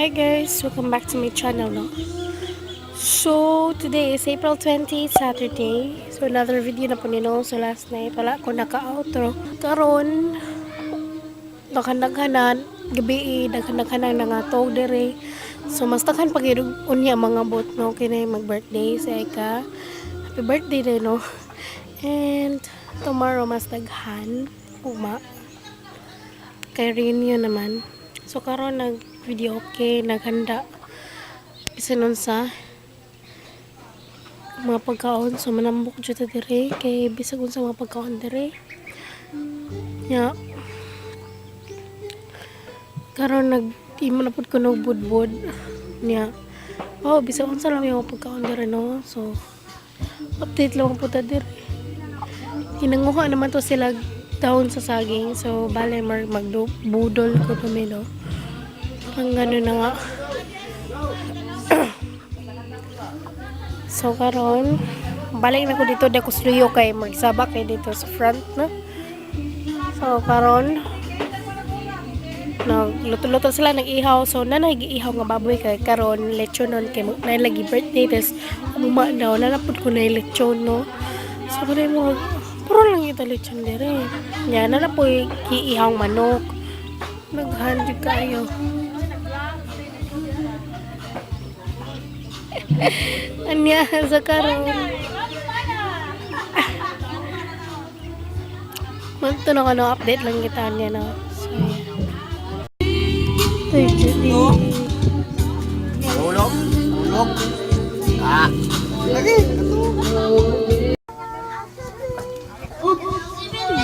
Hi guys, welcome back to my channel, no? So, today is April 20, Saturday. So, another video na po nino. So, last night, wala ko naka-outro. Karon, nakanaghanan, gabi, nakanaghanan na nga to, dere. So, mas takan pag-irog unya mga bot, no? Kaya mag-birthday sa Eka. Happy birthday din, no? And, tomorrow, mas daghan. Uma. Kay reunion naman. So, karon nag-video okay, naghanda. Isa nun sa mga pagkaon. So, manambok dyan ta dire. Kay bisag sa mga pagkaon dire. Ya. Karon nag-imo na po ko ng budbud. Ya. Oh, bisag sa lang yung mga pagkaon dire, no? So, update lang po ta dire. Hinanguha naman to sila down sa saging. So, bale, magbudol ko kami, no? Ang gano'n na nga. So, karon balik na ko dito. Di ako sluyo kay magsabak kay dito sa front, no? So, karon luto-luto sila nag-ihaw. So, nag-ihaw nga baboy kay karon lechon nun kay lagi birthday. Tapos, umuma daw. Nanapod ko na yung lechon, no? So, karon mo, puro lang ito lechon dire. Yan, nanapod iihaw manok. Naghandig kayo. Anya sa karon. Magto na kano update lang kita niya, no. So, ito Judy. Ulog. Ah. Lagi.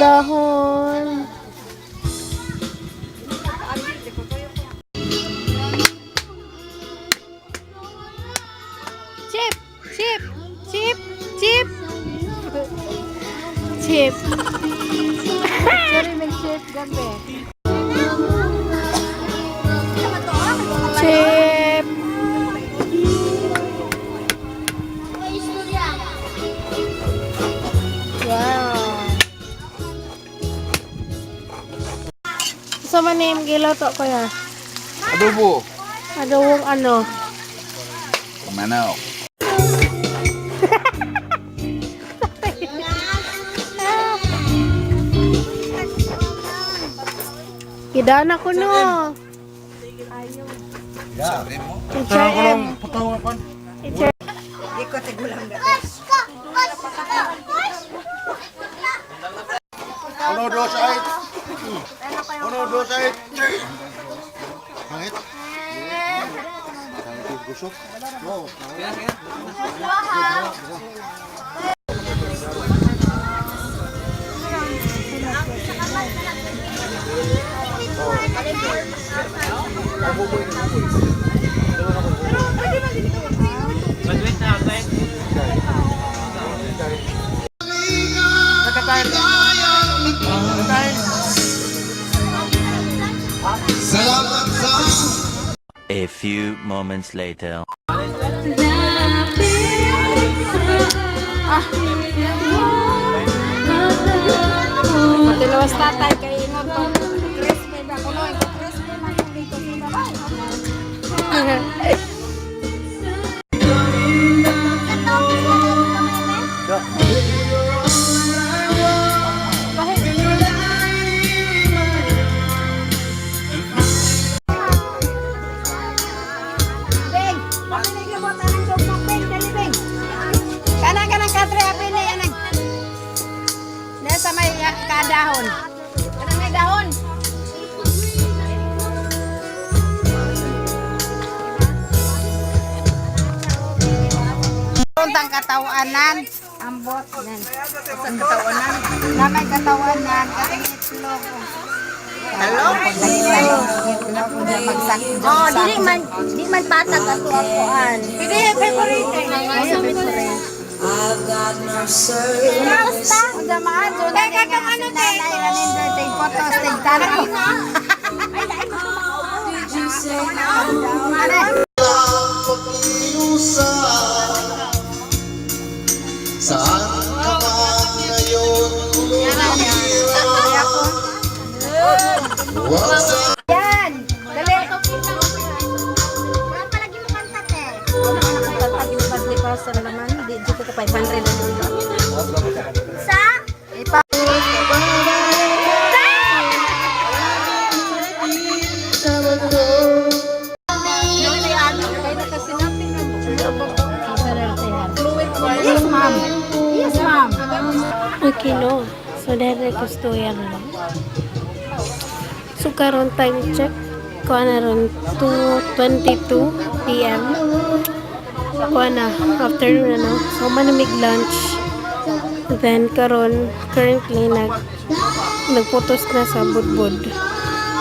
Dahon. Chip. Sorry, nag-chip gabi. Chip. Wow. Sa manim gilaw to ko ya. Adobo. Adowong ano? Manok. Kidana ko no. Ya. Teacher M. Teacher. Ikot sa gulang gabi. Uno, dos, ait. Uno, dos, ait. Pangit. Pangit gusok. No. A few moments later. Matilawas tatay kay ingon ko. Crispy ba ko no? Crispy man yung dito Kanang katre api ni anang. Nasa may kadahon. Kanang may dahon. Tuntang katawanan, ambot nan. Sa katawanan, namay katawanan, kating itlog. Hello? Oh, di man patag ato akoan. Pwede favorite. I've got no service. Jamaan, so na nga si nanay na birthday photos tigtanaw. Did you say no? Saan ka man ngayon Yan! Dali! dere gusto yan no. So karon time check ko na ron 2:22 PM. Ko na afternoon ano. So manamig lunch. Then karon currently nagputos na sa budbud.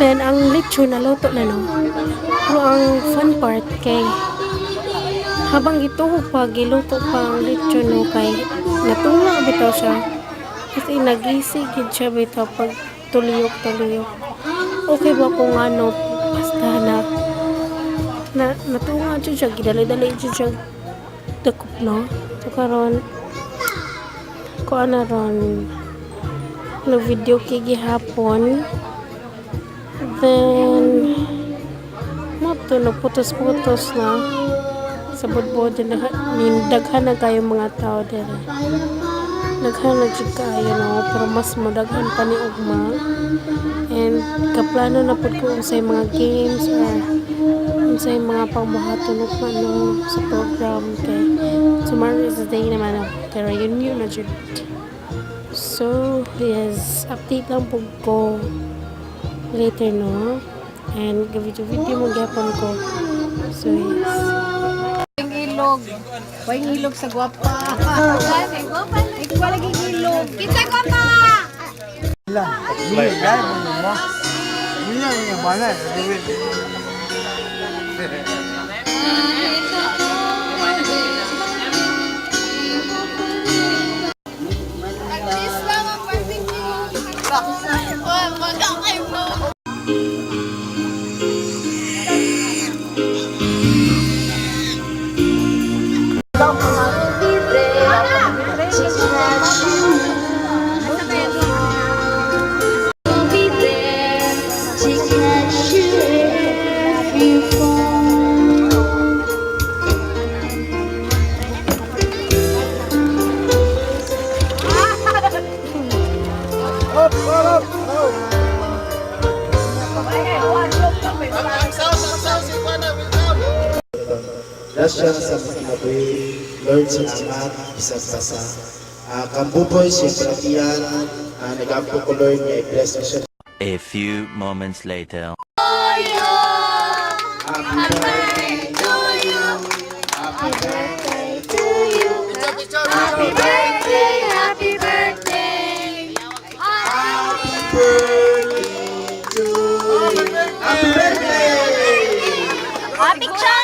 Then ang lechon na luto na no. Pero ang fun part kay habang gituhog pa giluto pa ang lechon no kay natunga bitaw siya. Kasi nagisig gid siya bitaw pag tuliyok. Okay ba kung ano basta na natunga siya gidali-dali siya dakop no. So karon ko ana ron no video kay gihapon. Then nato no putos-putos na sa budbud daghan na kayo mga tao dire. Daghan na jud kayo no pero mas modaghan pa ni ugma. And kaplano na pud ko unsay mga games or unsay mga pangbuhaton ugma no sa program kay tomorrow is the day naman no kay reunion na jud. So yes, update lang po ko later no and video mo gyapon ko. So yes. Waing ilog sa gwapa. Ikaw lagi ilog. Kita gwapa! Grasya sa kinabuhi, Lord sa amat, isang basa. Kambuboy si Pratian, nag-ampo ko Lord niya, i-bless mo siya. A few moments later. Happy birthday to you. Happy birthday to you. Happy birthday, happy birthday. Happy birthday to you. Happy birthday. Picture!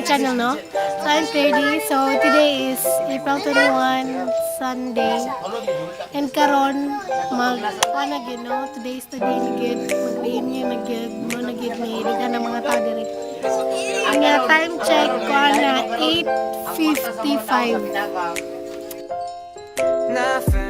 channel, no? So I'm Ferdy. So today is April 21, Sunday. And karon kuha na gyud, no? Today is the day na gyud. Mag-reunion na gyud. Mo na gyud may liga ng mga tao diri. Ang time check kuha na 8:55. Nothing